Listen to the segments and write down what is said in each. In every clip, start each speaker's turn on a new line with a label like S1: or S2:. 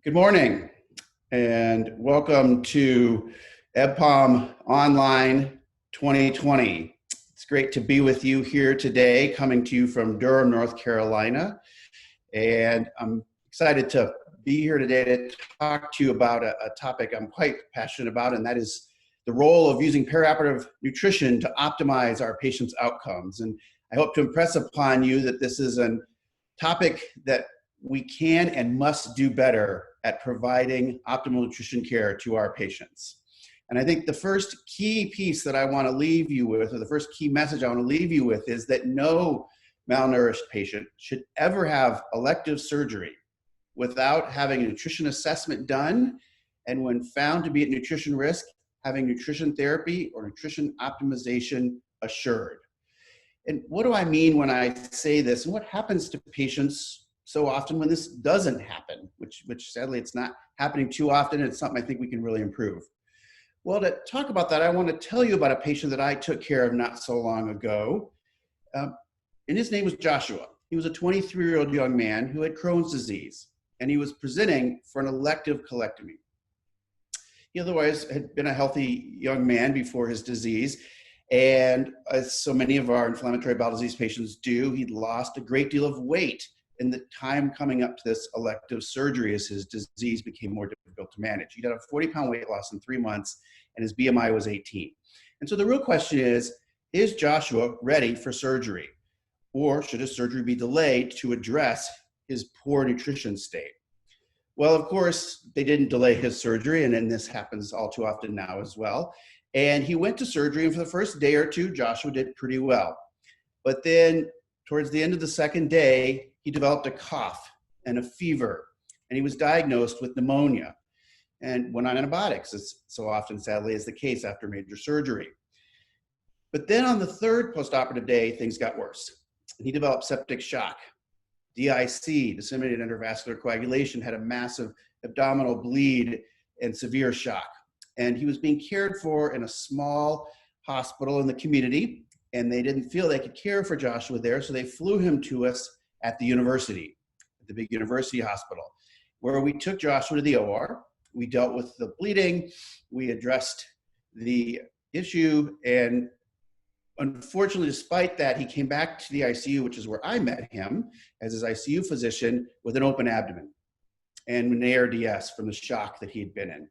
S1: Good morning and welcome to EBPOM Online 2020. It's great to be with you here today, coming to you from Durham, North Carolina. And I'm excited to be here today to talk to you about a topic I'm quite passionate about, and that is the role of using perioperative nutrition to optimize our patients' outcomes. And I hope to impress upon you that this is a topic that we can and must do better at providing optimal nutrition care to our patients. And I think the first key piece that I want to leave you with, or the first key message I want to leave you with, is that no malnourished patient should ever have elective surgery without having a nutrition assessment done, and when found to be at nutrition risk, having nutrition therapy or nutrition optimization assured. And what do I mean when I say this, and what happens to patients so often when this doesn't happen, which sadly it's not happening too often, and it's something I think we can really improve. Well, to talk about that, I want to tell you about a patient that I took care of not so long ago. And his name was Joshua. He was a 23-year-old young man who had Crohn's disease, and he was presenting for an elective colectomy. He otherwise had been a healthy young man before his disease, and as so many of our inflammatory bowel disease patients do, he'd lost a great deal of weight in the time coming up to this elective surgery as his disease became more difficult to manage. He had a 40-pound weight loss in 3 months, and his BMI was 18. And so the real question is Joshua ready for surgery? Or should his surgery be delayed to address his poor nutrition state? Well, of course, they didn't delay his surgery, and then this happens all too often now as well. And he went to surgery, and for the first day or two, Joshua did pretty well. But then towards the end of the second day, he developed a cough and a fever, and he was diagnosed with pneumonia and went on antibiotics, as so often, sadly, is the case after major surgery. But then on the third postoperative day, things got worse. He developed septic shock, DIC, disseminated intravascular coagulation, had a massive abdominal bleed and severe shock. And he was being cared for in a small hospital in the community, and they didn't feel they could care for Joshua there, so they flew him to us at the university, at the big university hospital, where we took Joshua to the OR. We dealt with the bleeding, we addressed the issue, and unfortunately, despite that, he came back to the ICU, which is where I met him as his ICU physician, with an open abdomen and an ARDS from the shock that he had been in.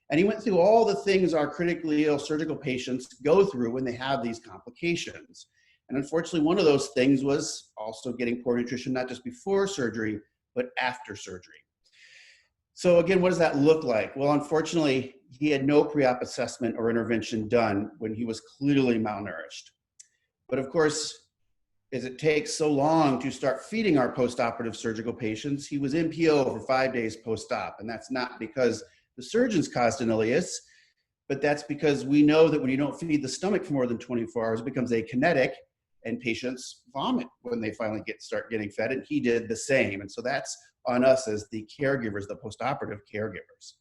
S1: And he went through all the things our critically ill surgical patients go through when they have these complications. And unfortunately, one of those things was also getting poor nutrition, not just before surgery, but after surgery. So again, what does that look like? Well, unfortunately, he had no pre-op assessment or intervention done when he was clearly malnourished. But of course, as it takes so long to start feeding our post-operative surgical patients, he was NPO for 5 days post-op. And that's not because the surgeons caused an ileus, but that's because we know that when you don't feed the stomach for more than 24 hours, it becomes akinetic, and patients vomit when they finally start getting fed, and he did the same. And so that's on us as the caregivers, the post-operative caregivers.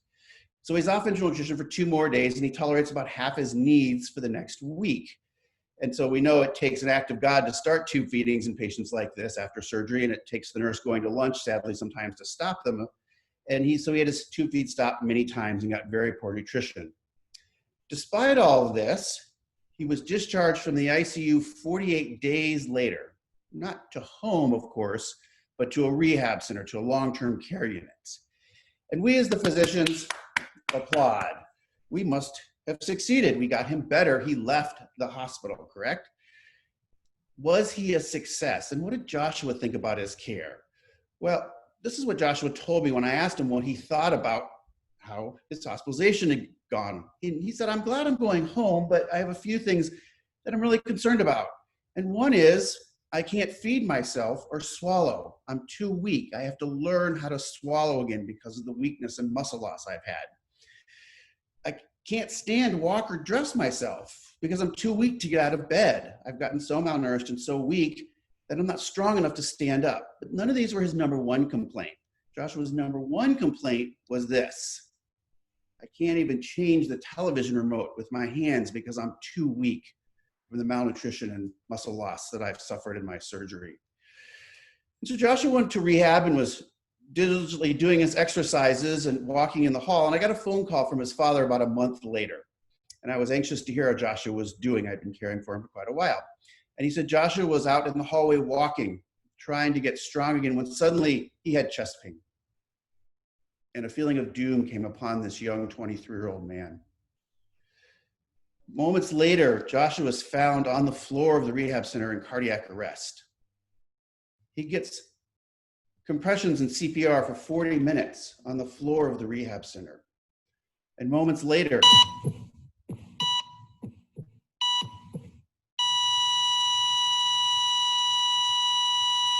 S1: So he's off enteral nutrition for 2 more days, and he tolerates about half his needs for the next week. And so we know it takes an act of God to start tube feedings in patients like this after surgery, and it takes the nurse going to lunch, sadly, sometimes to stop them. And so he had his tube feed stopped many times and got very poor nutrition. Despite all of this, he was discharged from the ICU 48 days later, not to home, of course, but to a rehab center, to a long-term care unit. And we as the physicians applaud. We must have succeeded. We got him better. He left the hospital, correct? Was he a success? And what did Joshua think about his care? Well, this is what Joshua told me when I asked him what he thought about how his hospitalization had gone. He said, I'm glad I'm going home, but I have a few things that I'm really concerned about. And one is I can't feed myself or swallow. I'm too weak. I have to learn how to swallow again because of the weakness and muscle loss I've had. I can't stand, walk, or dress myself because I'm too weak to get out of bed. I've gotten so malnourished and so weak that I'm not strong enough to stand up. But none of these were his number one complaint. Joshua's number one complaint was this: I can't even change the television remote with my hands because I'm too weak from the malnutrition and muscle loss that I've suffered in my surgery. And so Joshua went to rehab and was diligently doing his exercises and walking in the hall, and I got a phone call from his father about a month later. And I was anxious to hear how Joshua was doing. I'd been caring for him for quite a while. And he said Joshua was out in the hallway walking, trying to get strong again, when suddenly he had chest pain. And a feeling of doom came upon this young 23-year-old man. Moments later, Joshua was found on the floor of the rehab center in cardiac arrest. He gets compressions and CPR for 40 minutes on the floor of the rehab center. And moments later,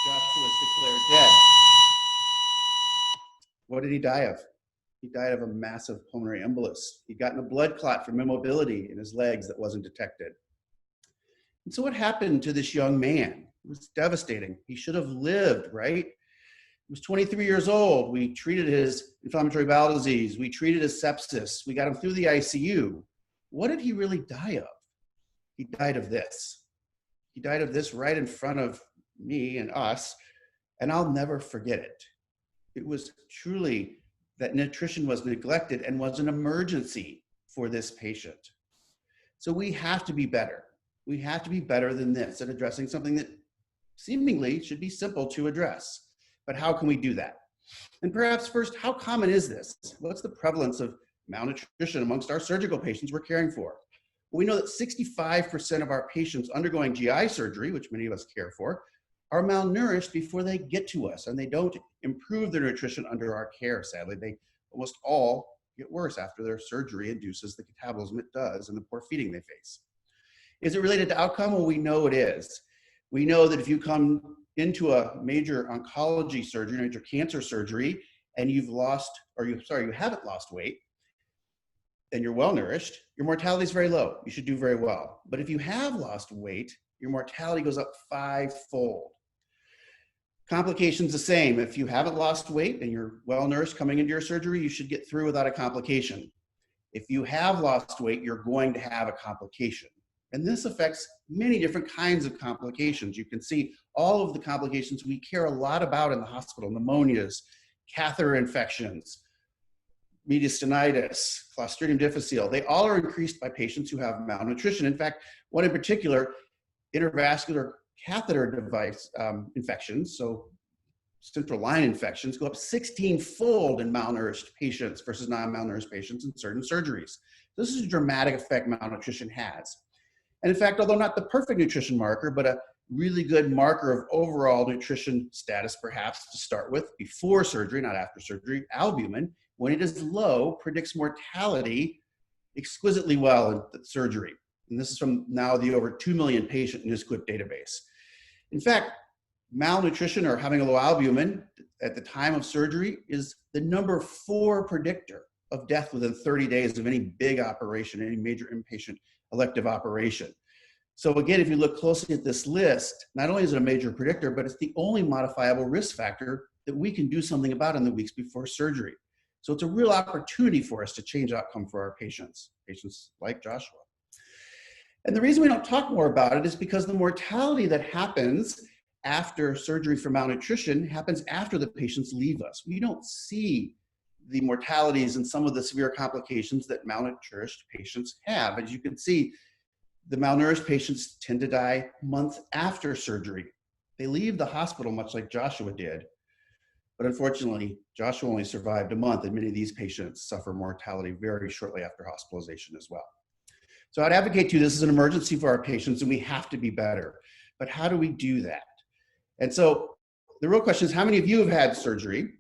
S1: Joshua was declared dead. What did he die of? He died of a massive pulmonary embolus. He'd gotten a blood clot from immobility in his legs that wasn't detected. And so what happened to this young man? It was devastating. He should have lived, right? He was 23 years old. We treated his inflammatory bowel disease. We treated his sepsis. We got him through the ICU. What did he really die of? He died of this. He died of this right in front of me and us, and I'll never forget it. It was truly that nutrition was neglected and was an emergency for this patient. So we have to be better. We have to be better than this at addressing something that seemingly should be simple to address. But how can we do that? And perhaps first, how common is this? What's the prevalence of malnutrition amongst our surgical patients we're caring for? Well, we know that 65% of our patients undergoing GI surgery, which many of us care for, are malnourished before they get to us, and they don't improve their nutrition under our care, sadly. They almost all get worse after their surgery induces the catabolism it does and the poor feeding they face. Is it related to outcome? Well, we know it is. We know that if you come into a major oncology surgery, major cancer surgery, and you haven't lost weight, and you're well nourished, your mortality is very low. You should do very well. But if you have lost weight, your mortality goes up 5-fold. Complications the same. If you haven't lost weight and you're well nourished coming into your surgery, you should get through without a complication. If you have lost weight, you're going to have a complication. And this affects many different kinds of complications. You can see all of the complications we care a lot about in the hospital: pneumonias, catheter infections, mediastinitis, Clostridium difficile. They all are increased by patients who have malnutrition. In fact, one in particular, intravascular catheter device infections, so central line infections, go up 16-fold in malnourished patients versus non-malnourished patients in certain surgeries. This is a dramatic effect malnutrition has. And in fact, although not the perfect nutrition marker, but a really good marker of overall nutrition status, perhaps to start with, before surgery, not after surgery, albumin, when it is low, predicts mortality exquisitely well in the surgery. And this is from now the over 2 million patient NSQIP database. In fact, malnutrition or having a low albumin at the time of surgery is the number 4 predictor of death within 30 days of any big operation, any major inpatient elective operation. So again, if you look closely at this list, not only is it a major predictor, but it's the only modifiable risk factor that we can do something about in the weeks before surgery. So it's a real opportunity for us to change outcome for our patients like Joshua. And the reason we don't talk more about it is because the mortality that happens after surgery for malnutrition happens after the patients leave us. We don't see the mortalities and some of the severe complications that malnourished patients have. As you can see, the malnourished patients tend to die months after surgery. They leave the hospital much like Joshua did. But unfortunately, Joshua only survived a month, and many of these patients suffer mortality very shortly after hospitalization as well. So I'd advocate to you, this is an emergency for our patients and we have to be better. But how do we do that? And so the real question is, how many of you have had surgery?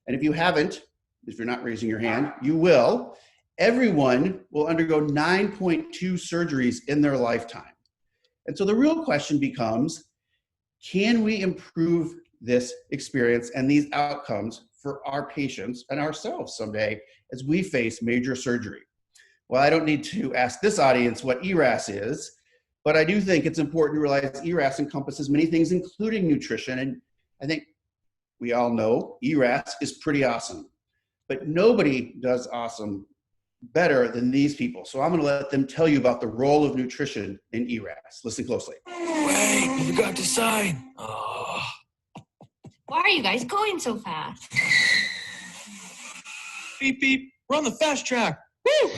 S1: And if you haven't, if you're not raising your hand, you will. Everyone will undergo 9.2 surgeries in their lifetime. And so the real question becomes, can we improve this experience and these outcomes for our patients and ourselves someday as we face major surgery? Well, I don't need to ask this audience what ERAS is, but I do think it's important to realize ERAS encompasses many things, including nutrition. And I think we all know ERAS is pretty awesome, but nobody does awesome better than these people. So I'm going to let them tell you about the role of nutrition in ERAS. Listen closely.
S2: Wait, you forgot to sign. Oh. Why are you guys going so fast?
S3: Beep, beep. We're on the fast track. Woo!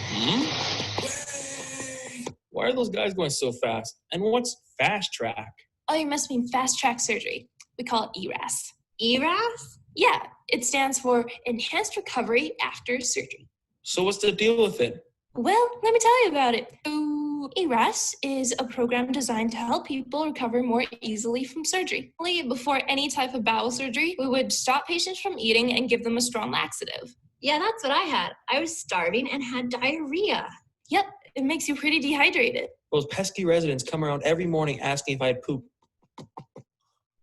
S3: Why are those guys going so fast? And what's fast track?
S4: Oh, you must mean fast track surgery. We call it ERAS.
S2: ERAS?
S4: Yeah, it stands for Enhanced Recovery After Surgery.
S3: So what's the deal with it?
S4: Well, let me tell you about it. So, ERAS is a program designed to help people recover more easily from surgery. Before any type of bowel surgery, we would stop patients from eating and give them a strong laxative.
S2: Yeah, that's what I had. I was starving and had diarrhea.
S4: Yep, it makes you pretty dehydrated.
S3: Those pesky residents come around every morning asking if I'd poop.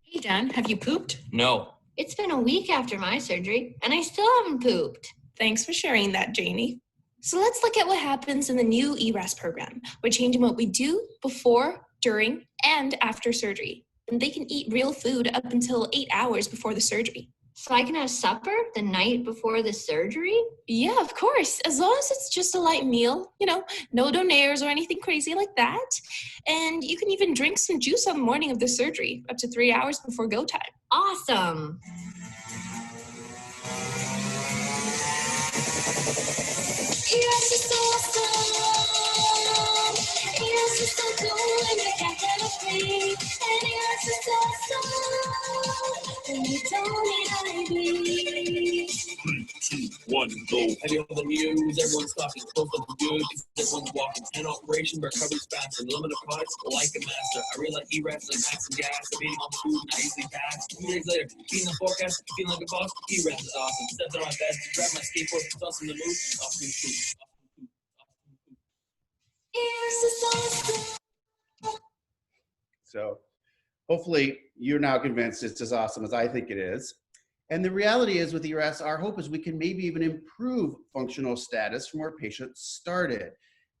S5: Hey, John, have you pooped?
S3: No.
S2: It's been a week after my surgery, and I still haven't pooped.
S4: Thanks for sharing that, Janie. So let's look at what happens in the new ERAS program. We're changing what we do before, during, and after surgery. And they can eat real food up until 8 hours before the surgery.
S2: So I can have supper the night before the surgery?
S4: Yeah, of course. As long as it's just a light meal, no donaires or anything crazy like that. And you can even drink some juice on the morning of the surgery, up to 3 hours before go time.
S2: Awesome.
S6: Yes, it's awesome. Yes, it's so cool and you can't get it free. And yes, it's awesome. And you don't need IV.
S3: 3, 2, 1, go. Have you heard the news? Everyone's talking close up good. Everyone's walking. An operation recovery's faster. Limited products like a master. I realize ERAS is like some gas. I'm eating on food and I easily pass. 2 days later, eating the forecast, feeling like a boss. ERAS is awesome. Stepped on my bed, grab my skateboard, toss in the move. Off in food.
S6: Yes, it's awesome.
S1: So hopefully you're now convinced it's as awesome as I think it is. And the reality is with ERAS, our hope is we can maybe even improve functional status from where patients started.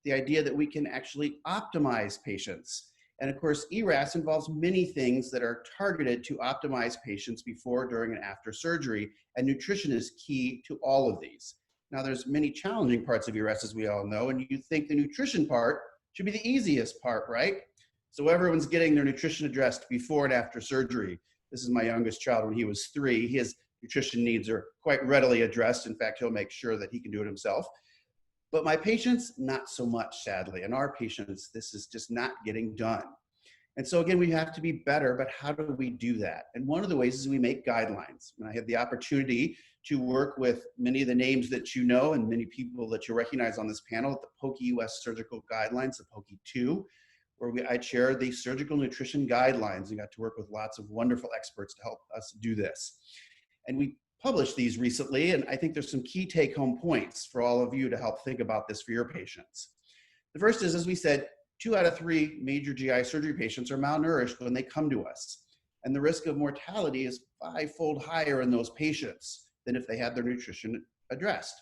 S1: The idea that we can actually optimize patients. And of course, ERAS involves many things that are targeted to optimize patients before, during, and after surgery. And nutrition is key to all of these. Now, there's many challenging parts of ERAS, as we all know, and you think the nutrition part should be the easiest part, right? So everyone's getting their nutrition addressed before and after surgery. This is my youngest child when he was 3. His nutrition needs are quite readily addressed. In fact, he'll make sure that he can do it himself. But my patients, not so much, sadly. And our patients, this is just not getting done. And so again, we have to be better, but how do we do that? And one of the ways is we make guidelines. And I had the opportunity to work with many of the names that you know and many people that you recognize on this panel at the POCI US Surgical Guidelines, the POCI 2, where I chaired the surgical nutrition guidelines and got to work with lots of wonderful experts to help us do this. And we published these recently, and I think there's some key take-home points for all of you to help think about this for your patients. The first is, as we said, 2 out of 3 major GI surgery patients are malnourished when they come to us. And the risk of mortality is 5-fold higher in those patients than if they had their nutrition addressed.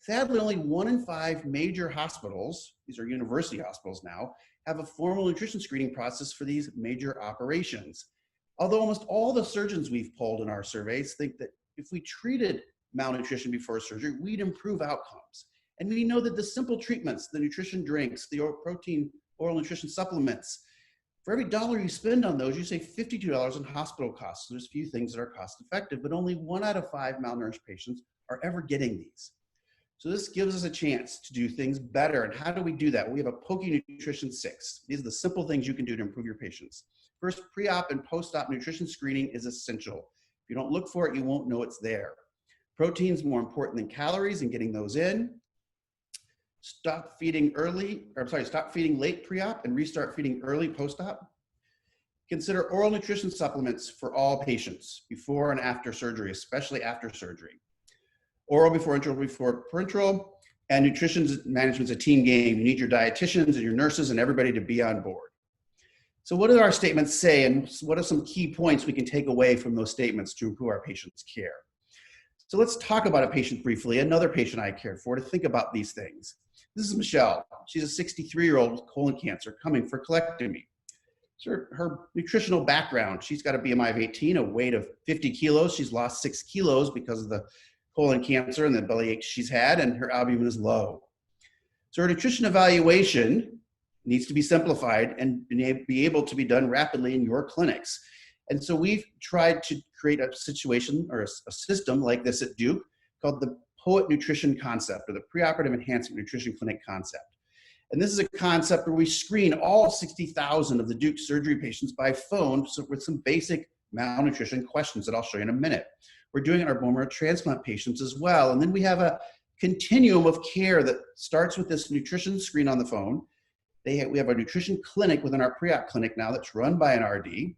S1: Sadly, only 1 in 5 major hospitals, these are university hospitals now, have a formal nutrition screening process for these major operations. Although almost all the surgeons we've polled in our surveys think that if we treated malnutrition before surgery, we'd improve outcomes. And we know that the simple treatments, the nutrition drinks, the protein oral nutrition supplements, for every dollar you spend on those, you save $52 in hospital costs. So there's few things that are cost effective, but only 1 out of 5 malnourished patients are ever getting these. So this gives us a chance to do things better. And how do we do that? We have a POCI Nutrition 6. These are the simple things you can do to improve your patients. First, pre-op and post-op nutrition screening is essential. If you don't look for it, you won't know it's there. Protein's more important than calories and getting those in. Stop feeding late pre-op and restart feeding early post-op. Consider oral nutrition supplements for all patients before and after surgery, especially after surgery. Oral before enteral, before parenteral, and nutrition management's a team game. You need your dietitians and your nurses and everybody to be on board. So what do our statements say, and what are some key points we can take away from those statements to improve our patients' care? So let's talk about a patient briefly, another patient I cared for, to think about these things. This is Michelle. She's a 63-year-old with colon cancer coming for colectomy. So her nutritional background, she's got a BMI of 18, a weight of 50 kilos. She's lost 6 kilos because of the colon cancer and the bellyache she's had, and her albumin is low. So her nutrition evaluation needs to be simplified and be able to be done rapidly in your clinics. And so we've tried to create a situation or a system like this at Duke called the POET nutrition concept, or the preoperative enhancement nutrition clinic concept. And this is a concept where we screen all 60,000 of the Duke surgery patients by phone with some basic malnutrition questions that I'll show you in a minute. We're doing it in our bone marrow transplant patients as well. And then we have a continuum of care that starts with this nutrition screen on the phone. We have a nutrition clinic within our pre-op clinic now that's run by an RD.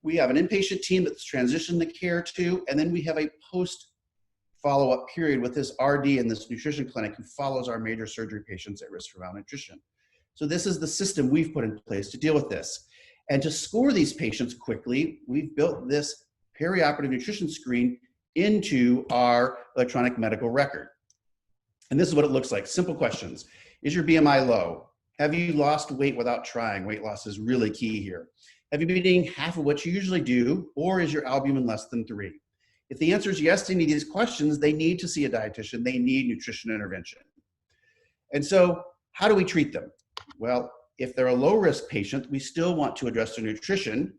S1: We have an inpatient team that's transitioned the care to, and then we have a post follow-up period with this RD in this nutrition clinic who follows our major surgery patients at risk for malnutrition. So this is the system we've put in place to deal with this. And to score these patients quickly, we've built this perioperative nutrition screen into our electronic medical record. And this is what it looks like. Simple questions. Is your BMI low? Have you lost weight without trying? Weight loss is really key here. Have you been eating half of what you usually do, or is your albumin less than 3? If the answer is yes to any of these questions, they need to see a dietitian. They need nutrition intervention. And so how do we treat them? Well, if they're a low-risk patient, we still want to address their nutrition,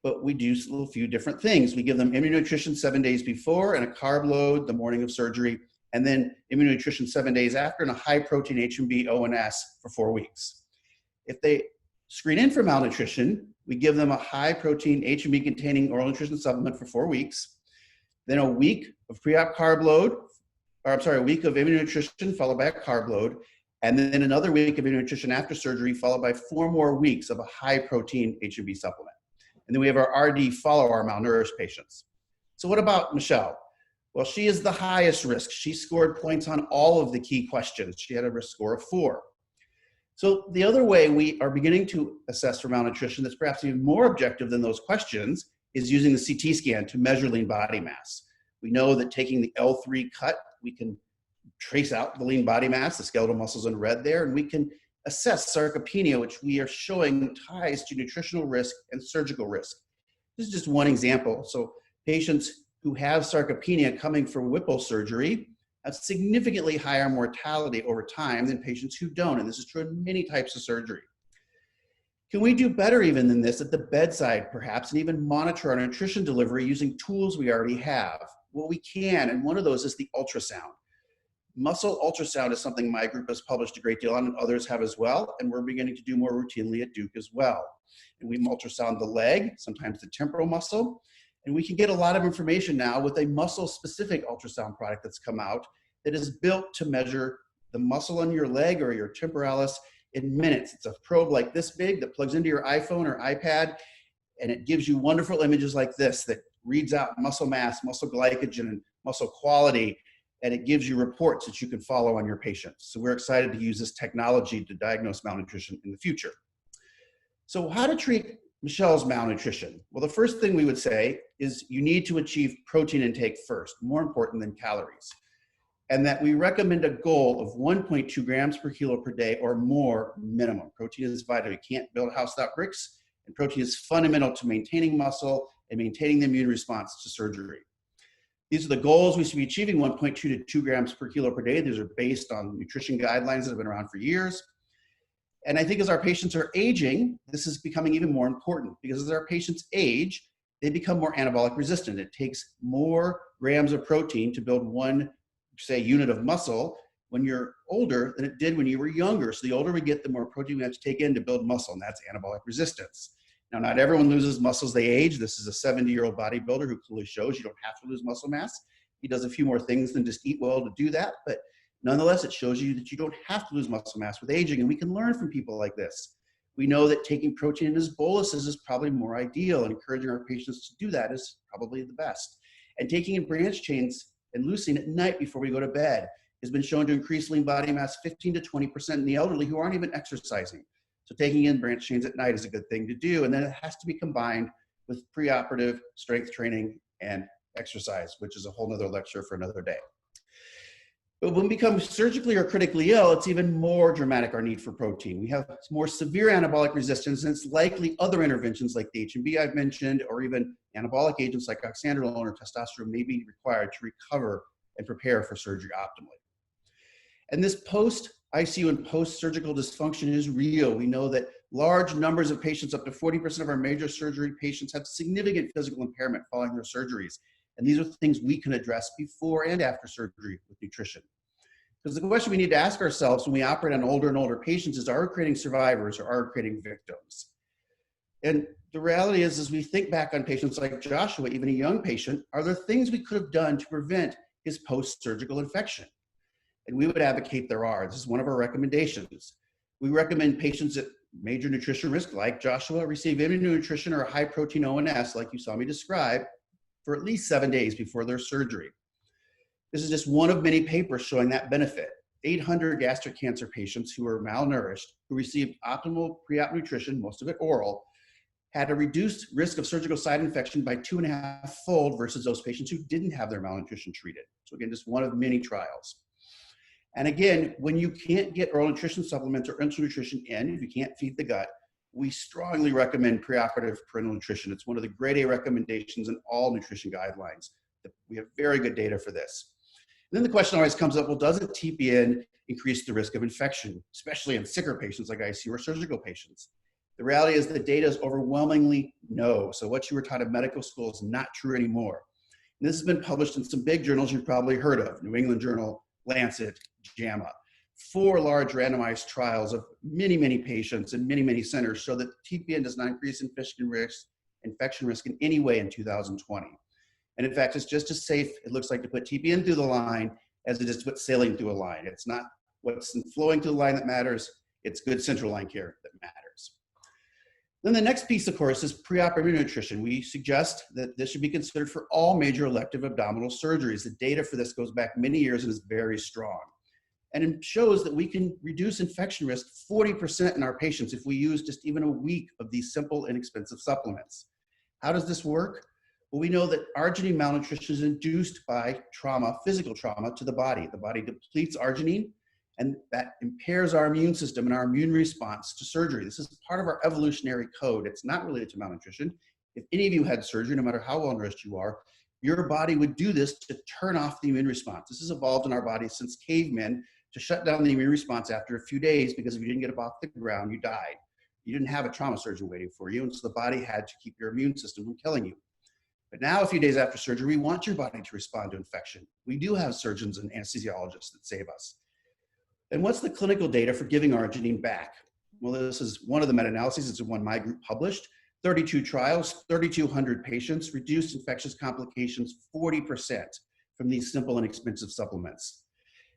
S1: but we do a few different things. We give them immunonutrition 7 days before and a carb load the morning of surgery, and then immunonutrition 7 days after and a high-protein H&B ONS for 4 weeks. If they screen in for malnutrition, we give them a high-protein H&B containing oral nutrition supplement for 4 weeks, then a week of pre-op carb load, a week of immunonutrition followed by a carb load, and then another week of immunonutrition after surgery followed by 4 more weeks of a high-protein H&B supplement. And then we have our RD follow our malnourished patients. So what about Michelle? Well, she is the highest risk. She scored points on all of the key questions. She had a risk score of 4. So the other way we are beginning to assess for malnutrition that's perhaps even more objective than those questions is using the CT scan to measure lean body mass. We know that taking the L3 cut, we can trace out the lean body mass, the skeletal muscles in red there, and we can assess sarcopenia, which we are showing ties to nutritional risk and surgical risk. This is just one example. So patients who have sarcopenia coming for Whipple surgery have significantly higher mortality over time than patients who don't, and this is true in many types of surgery. Can we do better even than this at the bedside, perhaps, and even monitor our nutrition delivery using tools we already have? Well, we can, and one of those is the ultrasound. Muscle ultrasound is something my group has published a great deal on, and others have as well, and we're beginning to do more routinely at Duke as well. And we ultrasound the leg, sometimes the temporal muscle, and we can get a lot of information now with a muscle-specific ultrasound product that's come out that is built to measure the muscle on your leg or your temporalis in minutes. It's a probe like this big that plugs into your iPhone or iPad, and it gives you wonderful images like this that reads out muscle mass, muscle glycogen, and muscle quality, and it gives you reports that you can follow on your patients. So we're excited to use this technology to diagnose malnutrition in the future. So how to treat Michelle's malnutrition? Well, the first thing we would say is you need to achieve protein intake first, more important than calories. And that we recommend a goal of 1.2 grams per kilo per day or more minimum. Protein is vital. You can't build a house without bricks, and protein is fundamental to maintaining muscle and maintaining the immune response to surgery. These are the goals we should be achieving, 1.2 to 2 grams per kilo per day. These are based on nutrition guidelines that have been around for years. And I think as our patients are aging, this is becoming even more important because as our patients age, they become more anabolic resistant. It takes more grams of protein to build one, say, unit of muscle when you're older than it did when you were younger. So the older we get, the more protein we have to take in to build muscle, and that's anabolic resistance. Now, not everyone loses muscle as they age. This is a 70-year-old bodybuilder who clearly shows you don't have to lose muscle mass. He does a few more things than just eat well to do that, but nonetheless, it shows you that you don't have to lose muscle mass with aging, and we can learn from people like this. We know that taking protein in as boluses is probably more ideal, and encouraging our patients to do that is probably the best. And taking in branch chains and leucine at night before we go to bed has been shown to increase lean body mass 15 to 20% in the elderly who aren't even exercising. So taking in branch chains at night is a good thing to do, and then it has to be combined with preoperative strength training and exercise, which is a whole nother lecture for another day. But when we become surgically or critically ill, it's even more dramatic, our need for protein. We have more severe anabolic resistance, and it's likely other interventions like the H&B I've mentioned, or even anabolic agents like oxandrolone or testosterone may be required to recover and prepare for surgery optimally. And this post-ICU and post-surgical dysfunction is real. We know that Large numbers of patients, up to 40% of our major surgery patients, have significant physical impairment following their surgeries. And these are things we can address before and after surgery with nutrition. Because the question we need to ask ourselves when we operate on older and older patients is, are we creating survivors or are we creating victims? And the reality is, as we think back on patients like Joshua, even a young patient, are there things we could have done to prevent his post-surgical infection? And we would advocate there are. This is one of our recommendations. We recommend patients at major nutrition risk, like Joshua, receive immunonutrition or a high-protein ONS, like you saw me describe, for at least 7 days before their surgery. This is just one of many papers showing that benefit. 800 gastric cancer patients who were malnourished, who received optimal pre-op nutrition, most of it oral, had a reduced risk of surgical site infection by 2.5-fold versus those patients who didn't have their malnutrition treated. So again, just one of many trials. And again, when you can't get oral nutrition supplements or enteral nutrition in, if you can't feed the gut, we strongly recommend preoperative parenteral nutrition. It's one of the grade A recommendations in all nutrition guidelines. We have very good data for this. And then the question always comes up, well, doesn't TPN increase the risk of infection, especially in sicker patients like ICU or surgical patients? The reality is the data is overwhelmingly no. So what you were taught in medical school is not true anymore. And this has been published in some big journals you've probably heard of: New England Journal, Lancet, JAMA. 4 large randomized trials of many, many patients and many, many centers show that TPN does not increase infection risk in any way in 2020. And in fact, it's just as safe, it looks like, to put TPN through the line as it is to put saline through a line. It's not what's flowing through the line that matters, it's good central line care that matters. Then the next piece, of course, is pre-operative nutrition. We suggest that this should be considered for all major elective abdominal surgeries. The data for this goes back many years and is very strong. And it shows that we can reduce infection risk 40% in our patients if we use just even a week of these simple, inexpensive supplements. How does this work? Well, we know that arginine malnutrition is induced by trauma, physical trauma to the body. The body depletes arginine, and that impairs our immune system and our immune response to surgery. This is part of our evolutionary code. It's not related to malnutrition. If any of you had surgery, no matter how well nourished you are, your body would do this to turn off the immune response. This has evolved in our body since cavemen to shut down the immune response after a few days, because if you didn't get up off the ground, you died. You didn't have a trauma surgeon waiting for you, and so the body had to keep your immune system from killing you. But now, a few days after surgery, we want your body to respond to infection. We do have surgeons and anesthesiologists that save us. And what's the clinical data for giving arginine back? Well, this is one of the meta-analyses. It's the one my group published. 32 trials, 3,200 patients, reduced infectious complications 40% from these simple and inexpensive supplements.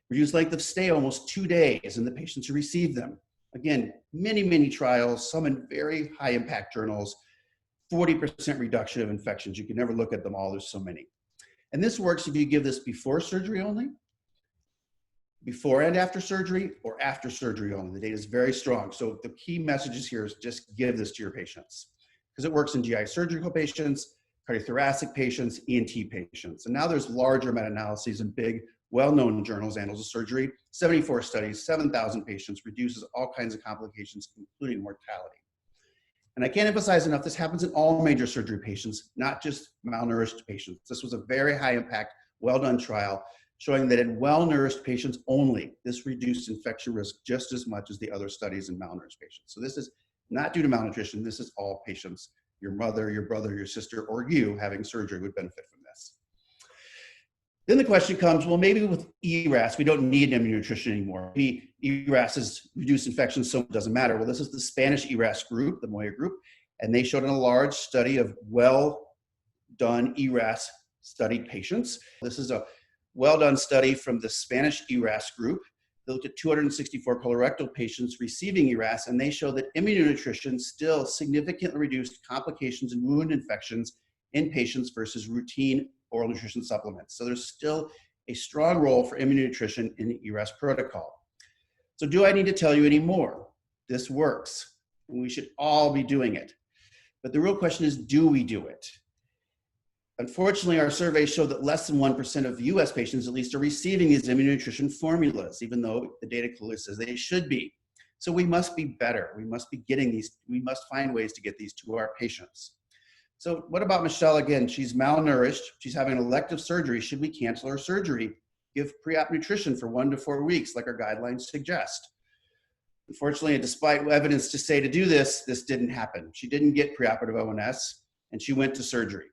S1: Reduced length of stay almost 2 days in the patients who received them. Again, many, many trials, some in very high impact journals, 40% reduction of infections. You can never look at them all, there's so many. And this works if you give this before surgery only, before and after surgery, or after surgery only. The data is very strong. So the key messages here is just give this to your patients, because it works in GI surgical patients, cardiothoracic patients, ENT patients. And now there's larger meta-analyses in big, well-known journals, Annals of Surgery, 74 studies, 7,000 patients, reduces all kinds of complications, including mortality. And I can't emphasize enough, this happens in all major surgery patients, not just malnourished patients. This was a very high impact, well-done trial showing that in well-nourished patients only, this reduced infection risk just as much as the other studies in malnourished patients. So this is not due to malnutrition, this is all patients. Your mother, your brother, your sister, or you having surgery would benefit from this. Then the question comes, well, maybe with ERAS, we don't need immunonutrition anymore. Maybe ERAS is reduced infection, so it doesn't matter. Well, this is the Spanish ERAS group, the Moya group, and they showed in a large study of well-done ERAS studied patients. This is a well-done study from the Spanish ERAS group. They looked at 264 colorectal patients receiving ERAS, and they show that immunonutrition still significantly reduced complications and wound infections in patients versus routine oral nutrition supplements. So there's still a strong role for immunonutrition in the ERAS protocol. So do I need to tell you any more? This works, and we should all be doing it. But the real question is, do we do it? Unfortunately, our surveys show that less than 1% of US patients at least are receiving these immunonutrition formulas, even though the data clearly says they should be. So we must be better. We must be getting these, we must find ways to get these to our patients. So what about Michelle again? She's malnourished. She's having an elective surgery. Should we cancel her surgery? Give pre-op nutrition for 1 to 4 weeks like our guidelines suggest? Unfortunately, despite evidence to say to do this, this didn't happen. She didn't get preoperative ONS, and she went to surgery.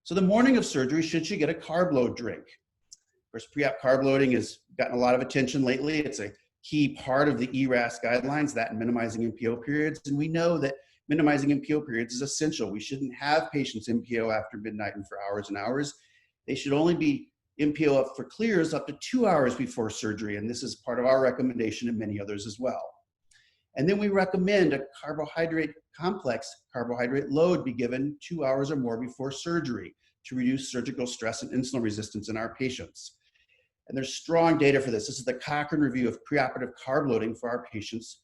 S1: So the morning of surgery, should she get a carb load drink? Of course, pre-op carb loading has gotten a lot of attention lately. It's a key part of the ERAS guidelines, that and minimizing MPO periods. And we know that minimizing MPO periods is essential. We shouldn't have patients MPO after midnight and for hours and hours. They should only be MPO up for clears up to 2 hours before surgery. And this is part of our recommendation and many others as well. And then we recommend a carbohydrate complex, carbohydrate load be given 2 hours or more before surgery to reduce surgical stress and insulin resistance in our patients. And there's strong data for this. This is the Cochrane review of preoperative carb loading for our patients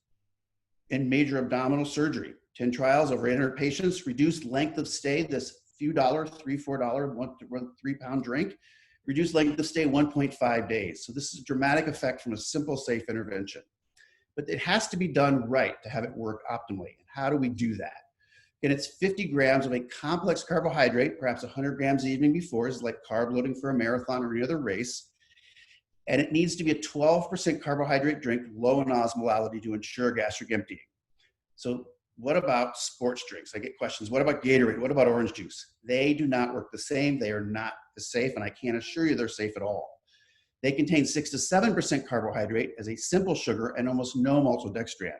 S1: in major abdominal surgery. 10 trials, over 800 patients, reduced length of stay, this few dollar, $3, $4, 1 3-pound drink, reduced length of stay 1.5 days. So this is a dramatic effect from a simple, safe intervention. But it has to be done right to have it work optimally. And how do we do that? And it's 50 grams of a complex carbohydrate, perhaps 100 grams the evening before, is like carb loading for a marathon or any other race. And it needs to be a 12% carbohydrate drink, low in osmolality to ensure gastric emptying. So what about sports drinks? I get questions. What about Gatorade? What about orange juice? They do not work the same. They are not as safe, and I can't assure you they're safe at all. They contain 6 to 7% carbohydrate as a simple sugar and almost no maltodextran.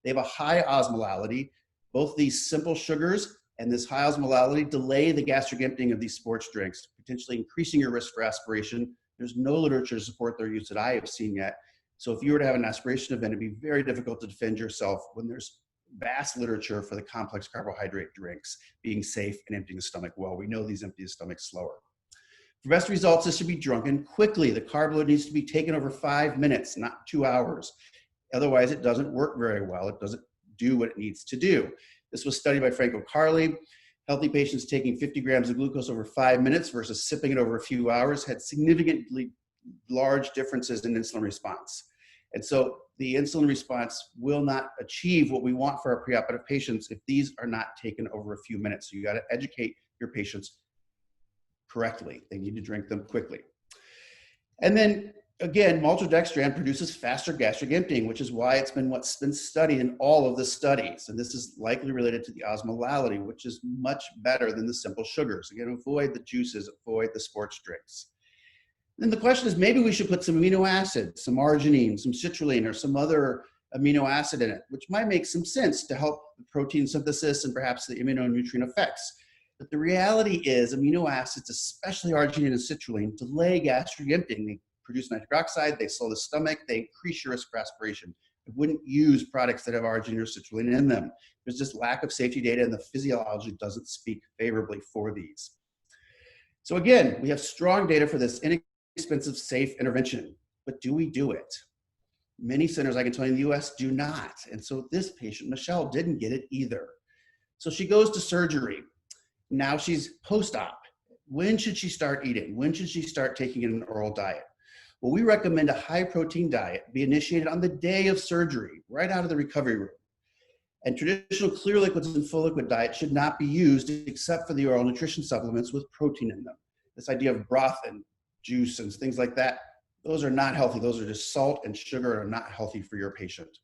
S1: They have a high osmolality. Both these simple sugars and this high osmolality delay the gastric emptying of these sports drinks, potentially increasing your risk for aspiration. There's no literature to support their use that I have seen yet. So if you were to have an aspiration event, it'd be very difficult to defend yourself when there's vast literature for the complex carbohydrate drinks being safe and emptying the stomach well. We know these empty the stomach slower. For best results, this should be drunken quickly. The carb load needs to be taken over 5 minutes, not 2 hours. Otherwise, it doesn't work very well. It doesn't do what it needs to do. This was studied by Franco Carli. Healthy patients taking 50 grams of glucose over 5 minutes versus sipping it over a few hours had significantly large differences in insulin response. And so the insulin response will not achieve what we want for our preoperative patients if these are not taken over a few minutes. So you got to educate your patients correctly. They need to drink them quickly. And then again, maltodextran produces faster gastric emptying, which is why it's been what's been studied in all of the studies. And this is likely related to the osmolality, which is much better than the simple sugars. Again, avoid the juices, avoid the sports drinks. Then the question is, maybe we should put some amino acids, some arginine, some citrulline, or some other amino acid in it, which might make some sense to help the protein synthesis and perhaps the immunonutrient effects. But the reality is amino acids, especially arginine and citrulline, delay gastric emptying. They produce nitric oxide, they slow the stomach, they increase your risk for aspiration. I wouldn't use products that have arginine or citrulline in them. There's just lack of safety data, and the physiology doesn't speak favorably for these. So again, we have strong data for this inexpensive, safe intervention, but do we do it? Many centers, I can tell you in the US, do not. And so this patient, Michelle, didn't get it either. So she goes to surgery. Now she's post-op. When should she start eating? When should she start taking an oral diet? Well, we recommend a high protein diet be initiated on the day of surgery, right out of the recovery room. And traditional clear liquids and full liquid diet should not be used except for the oral nutrition supplements with protein in them. This idea of broth and juice and things like that, those are not healthy. Those are just salt and sugar and are not healthy for your patient.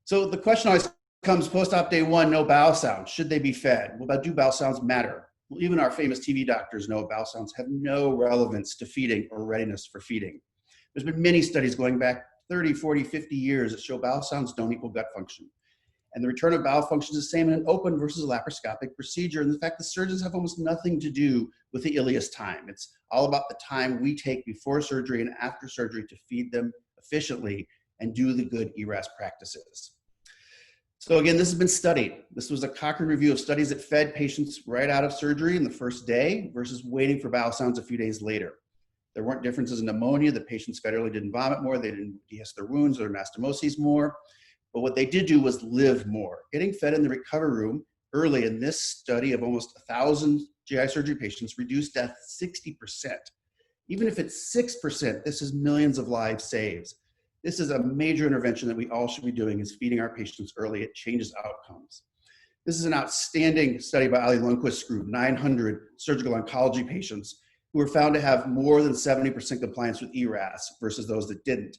S1: So the question always comes post-op day 1, no bowel sounds. Should they be fed? Well, do bowel sounds matter? Well, even our famous TV doctors know bowel sounds have no relevance to feeding or readiness for feeding. There's been many studies going back 30, 40, 50 years that show bowel sounds don't equal gut function. And the return of bowel function is the same in an open versus a laparoscopic procedure. And the fact that surgeons have almost nothing to do with the ileus time. It's all about the time we take before surgery and after surgery to feed them efficiently and do the good ERAS practices. So again, this has been studied. This was a Cochrane review of studies that fed patients right out of surgery in the first day versus waiting for bowel sounds a few days later. There weren't differences in pneumonia. The patients federally didn't vomit more. They didn't dehisce their wounds or anastomoses more. But what they did do was live more. Getting fed in the recovery room early in this study of almost 1,000 GI surgery patients reduced death 60%. Even if it's 6%, this is millions of lives saved. This is a major intervention that we all should be doing, is feeding our patients early. It changes outcomes. This is an outstanding study by Ali Lundquist's group, 900 surgical oncology patients who were found to have more than 70% compliance with ERAS versus those that didn't.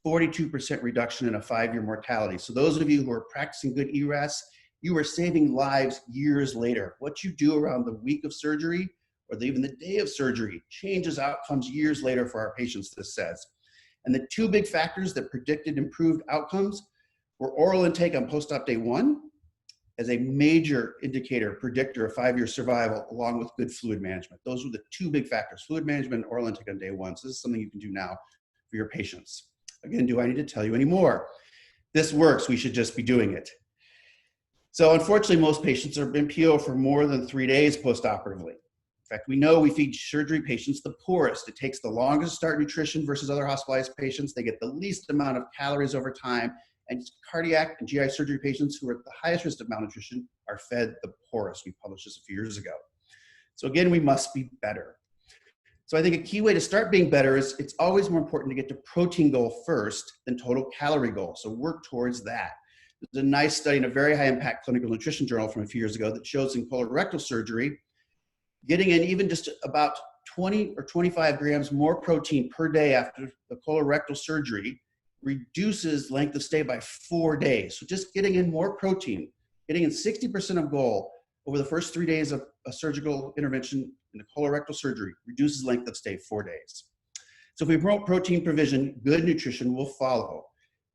S1: 42% reduction in a 5-year mortality. So those of you who are practicing good ERAS, you are saving lives years later. What you do around the week of surgery or even the day of surgery changes outcomes years later for our patients, this says. And the 2 big factors that predicted improved outcomes were oral intake on post-op day 1 as a major indicator, predictor of 5-year survival, along with good fluid management. Those were the 2 big factors, fluid management and oral intake on day 1. So this is something you can do now for your patients. Again, do I need to tell you any more? This works, we should just be doing it. So unfortunately, most patients are in PO for more than 3 days post-operatively. In fact, we know we feed surgery patients the poorest. It takes the longest to start nutrition versus other hospitalized patients. They get the least amount of calories over time. And cardiac and GI surgery patients who are at the highest risk of malnutrition are fed the poorest. We published this a few years ago. So again, we must be better. So I think a key way to start being better is it's always more important to get to protein goal first than total calorie goal. So work towards that. There's a nice study in a very high impact clinical nutrition journal from a few years ago that shows in colorectal surgery, getting in even just about 20 or 25 grams more protein per day after the colorectal surgery reduces length of stay by 4 days. So just getting in more protein, getting in 60% of goal over the first 3 days of a surgical intervention in the colorectal surgery reduces length of stay 4 days. So if we promote protein provision, good nutrition will follow.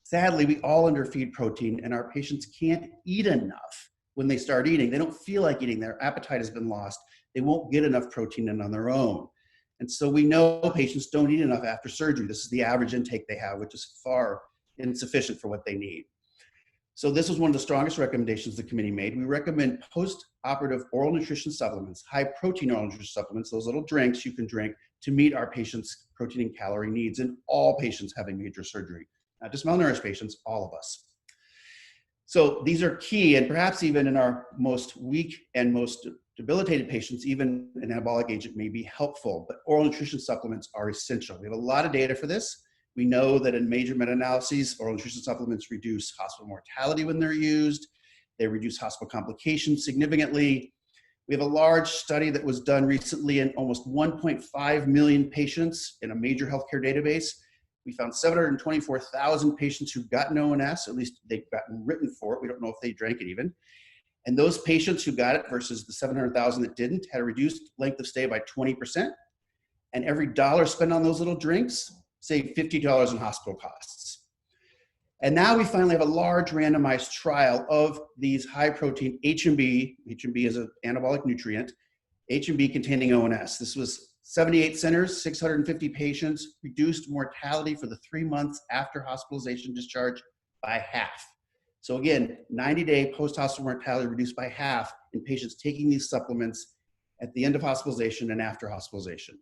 S1: Sadly, we all underfeed protein and our patients can't eat enough when they start eating. They don't feel like eating, their appetite has been lost. They won't get enough protein in on their own. And so we know patients don't eat enough after surgery. This is the average intake they have, which is far insufficient for what they need. So this was one of the strongest recommendations the committee made. We recommend post-operative oral nutrition supplements, high protein oral nutrition supplements, those little drinks you can drink to meet our patients' protein and calorie needs in all patients having major surgery, not just malnourished patients, all of us. So these are key, and perhaps even in our most weak and most debilitated patients, even an anabolic agent may be helpful, but oral nutrition supplements are essential. We have a lot of data for this. We know that in major meta-analyses, oral nutrition supplements reduce hospital mortality when they're used. They reduce hospital complications significantly. We have a large study that was done recently in almost 1.5 million patients in a major healthcare database. We found 724,000 patients who've gotten ONS, at least they've gotten written for it. We don't know if they drank it even. And those patients who got it versus the 700,000 that didn't had a reduced length of stay by 20%. And every dollar spent on those little drinks saved $50 in hospital costs. And now we finally have a large randomized trial of these high protein H&B. H&B is an anabolic nutrient, H&B containing ONS. This was 78 centers, 650 patients, reduced mortality for the 3 months after hospitalization discharge by half. So again, 90-day post-hospital mortality reduced by half in patients taking these supplements at the end of hospitalization and after hospitalization.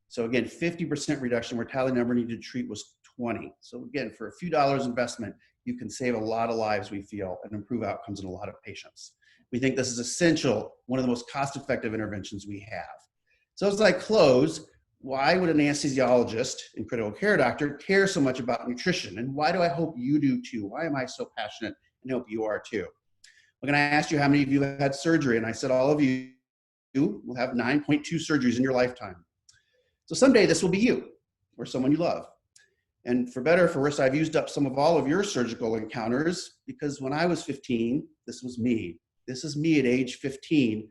S1: So again, 50% reduction, mortality number needed to treat was 20. So again, for a few dollars investment, you can save a lot of lives, we feel, and improve outcomes in a lot of patients. We think this is essential, one of the most cost-effective interventions we have. So as I close, why would an anesthesiologist and critical care doctor care so much about nutrition? And why do I hope you do too? Why am I so passionate and hope you are too? When I asked you how many of you have had surgery, and I said all of you will have 9.2 surgeries in your lifetime. So someday this will be you or someone you love. And for better or for worse, I've used up some of all of your surgical encounters because when I was 15, this was me. This is me at age 15,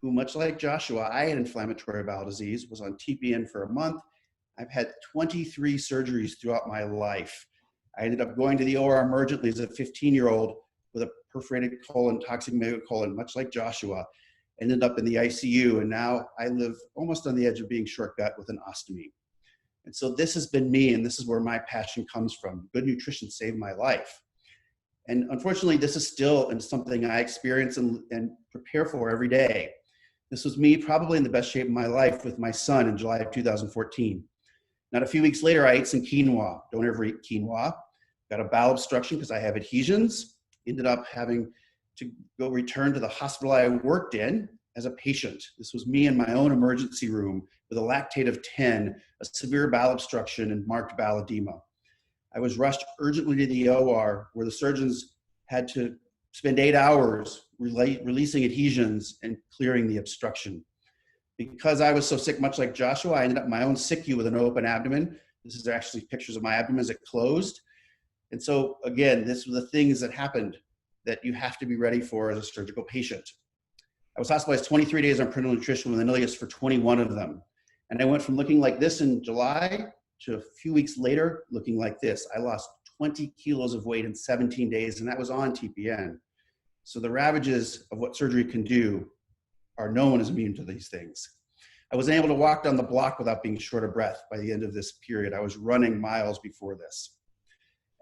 S1: who much like Joshua, I had inflammatory bowel disease, was on TPN for a month. I've had 23 surgeries throughout my life. I ended up going to the OR emergently as a 15-year-old with a perforated colon, toxic megacolon, much like Joshua. Ended up in the ICU, and now I live almost on the edge of being short gut with an ostomy. And so this has been me, and this is where my passion comes from. Good nutrition saved my life. And unfortunately, this is still something I experience and prepare for every day. This was me probably in the best shape of my life with my son in July of 2014. Not a few weeks later, I ate some quinoa. Don't ever eat quinoa. Got a bowel obstruction because I have adhesions. Ended up having to go return to the hospital I worked in as a patient. This was me in my own emergency room with a lactate of 10, a severe bowel obstruction, and marked bowel edema. I was rushed urgently to the OR where the surgeons had to spend 8 hours releasing adhesions and clearing the obstruction. Because I was so sick, much like Joshua, I ended up in my own SICU with an open abdomen. This is actually pictures of my abdomen as it closed. And so again, this were the things that happened that you have to be ready for as a surgical patient. I was hospitalized 23 days on parenteral nutrition with an ileus for 21 of them. And I went from looking like this in July to a few weeks later looking like this. I lost 20 kilos of weight in 17 days, and that was on TPN. So the ravages of what surgery can do are no one is immune to these things. I wasn't able to walk down the block without being short of breath by the end of this period. I was running miles before this.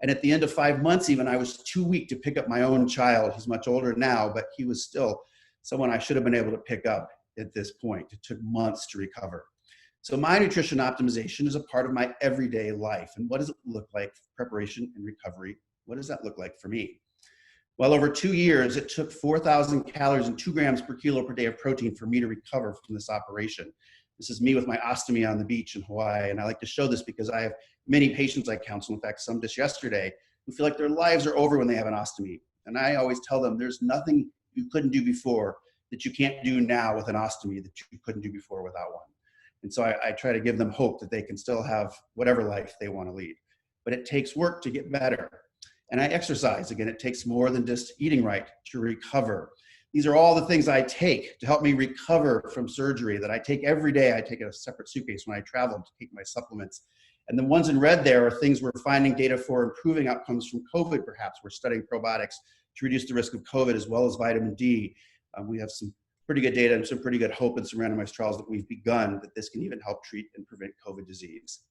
S1: And at the end of 5 months even, I was too weak to pick up my own child. He's much older now, but he was still someone I should have been able to pick up at this point. It took months to recover. So my nutrition optimization is a part of my everyday life. And what does it look like for preparation and recovery? What does that look like for me? Well, over 2 years, it took 4,000 calories and 2 grams per kilo per day of protein for me to recover from this operation. This is me with my ostomy on the beach in Hawaii. And I like to show this because I have many patients I counsel, in fact, some just yesterday, who feel like their lives are over when they have an ostomy. And I always tell them there's nothing you couldn't do before that you can't do now with an ostomy that you couldn't do before without one. And so I try to give them hope that they can still have whatever life they want to lead. But it takes work to get better. And I exercise. Again, it takes more than just eating right to recover. These are all the things I take to help me recover from surgery that I take every day. I take a separate suitcase when I travel to take my supplements. And the ones in red there are things we're finding data for improving outcomes from COVID, perhaps. We're studying probiotics to reduce the risk of COVID as well as vitamin D. We have some pretty good data and some pretty good hope in some randomized trials that we've begun that this can even help treat and prevent COVID disease.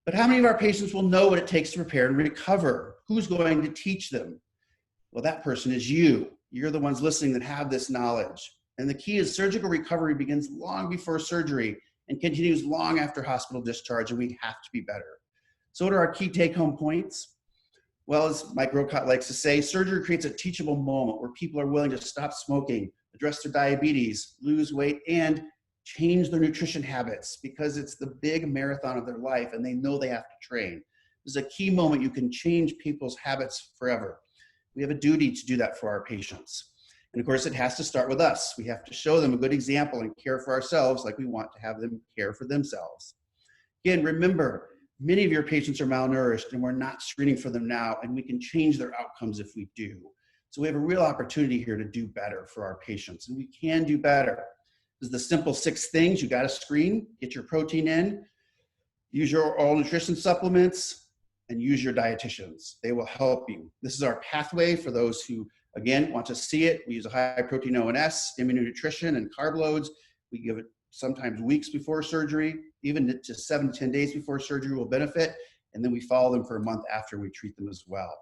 S1: But how many of our patients will know what it takes to prepare and recover? Who's going to teach them? Well, that person is you. You're the ones listening that have this knowledge. And the key is surgical recovery begins long before surgery and continues long after hospital discharge, and we have to be better. So what are our key take-home points? Well, as Mike Rocott likes to say, surgery creates a teachable moment where people are willing to stop smoking, address their diabetes, lose weight, and change their nutrition habits because it's the big marathon of their life and they know they have to train. This is a key moment you can change people's habits forever. We have a duty to do that for our patients. And of course, it has to start with us. We have to show them a good example and care for ourselves like we want to have them care for themselves. Again, remember, many of your patients are malnourished and we're not screening for them now, and we can change their outcomes if we do. So we have a real opportunity here to do better for our patients, and we can do better. This is the simple 6 things. You got to screen, get your protein in, use your oral nutrition supplements, and use your dietitians. They will help you. This is our pathway for those who, again, want to see it. We use a high protein ONS, immunonutrition, and carb loads. We give it sometimes weeks before surgery, even just 7 to 10 days before surgery will benefit. And then we follow them for a month after we treat them as well.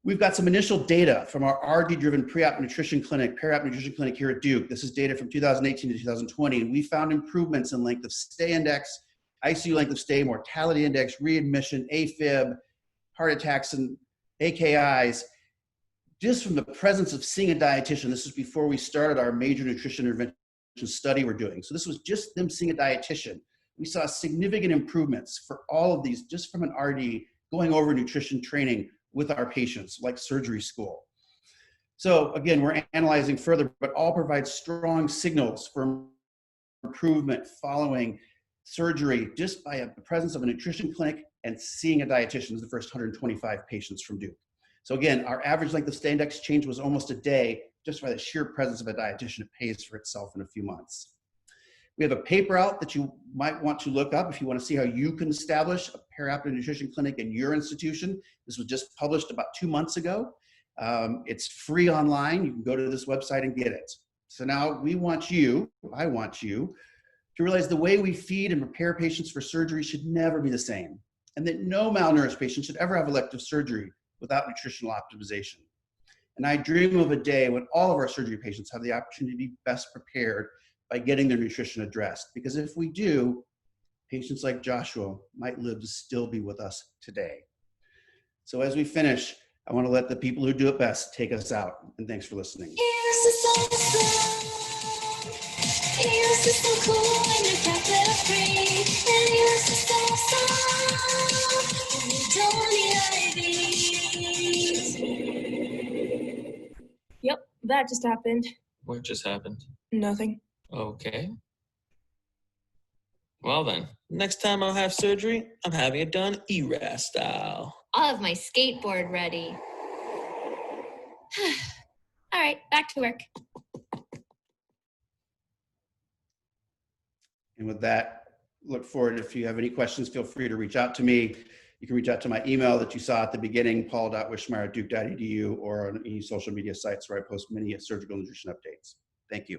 S1: We've got some initial data from our RD-driven pre-op nutrition clinic, Perioperative nutrition clinic here at Duke. This is data from 2018 to 2020. And we found improvements in length of stay index, ICU length of stay, mortality index, readmission, AFib, heart attacks, and AKIs, just from the presence of seeing a dietitian. This is before we started our major nutrition intervention study we're doing. So this was just them seeing a dietitian. We saw significant improvements for all of these just from an RD going over nutrition training with our patients, like surgery school. So again, we're analyzing further, but all provide strong signals for improvement following surgery just by the presence of a nutrition clinic and seeing a dietitian is the first 125 patients from Duke. So again, our average length of stay index change was almost a day just by the sheer presence of a dietitian. It pays for itself in a few months. We have a paper out that you might want to look up if you want to see how you can establish a perioperative nutrition clinic in your institution. This was just published about 2 months ago. It's free online. You can go to this website and get it. So now I want you to realize the way we feed and prepare patients for surgery should never be the same, and that no malnourished patient should ever have elective surgery without nutritional optimization. And I dream of a day when all of our surgery patients have the opportunity to be best prepared by getting their nutrition addressed. Because if we do, patients like Joshua might live to still be with us today. So as we finish, I want to let the people who do it best take us out. And thanks for listening.
S4: Yep, that just happened.
S3: What just happened?
S4: Nothing.
S3: Okay. Well then, next time I'll have surgery, I'm having it done ERAS style.
S2: I'll have my skateboard ready.
S4: All right, back to work.
S1: And with that, look forward. If you have any questions, feel free to reach out to me. You can reach out to my email that you saw at the beginning, paul.wishmeyer@duke.edu, or on any social media sites where I post many surgical nutrition updates. Thank you.